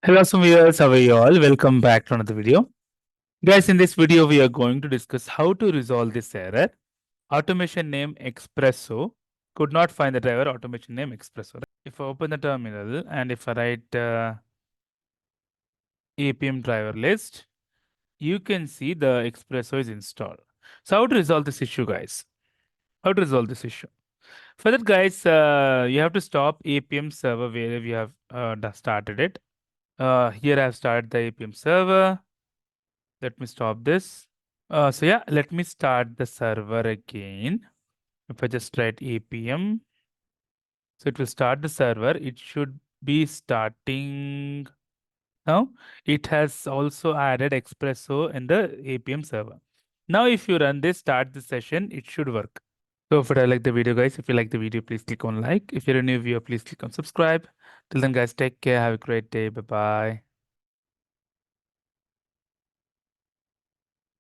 Hello, some viewers. How are you all? Welcome back to another video. Guys, in this video, we are going to discuss how to resolve this error. Automation name Expresso could not find the driver automation name Expresso. If I open the terminal and if I write appium driver list, you can see the Expresso is installed. So how to resolve this issue, guys? How to resolve this issue? For that, guys, you have to stop appium server where we have started it. Here I have started the appium server. Let me stop this. So yeah, let me start the server again. If I just write appium, so it will start the server. It should be starting now. It has also added Expresso in the appium server. Now, if you run this, start the session, it should work. So if I like the video, guys, if you like the video, please click on like. If you're a new viewer, please click on subscribe. Till then, guys, take care. Have a great day. Bye-bye.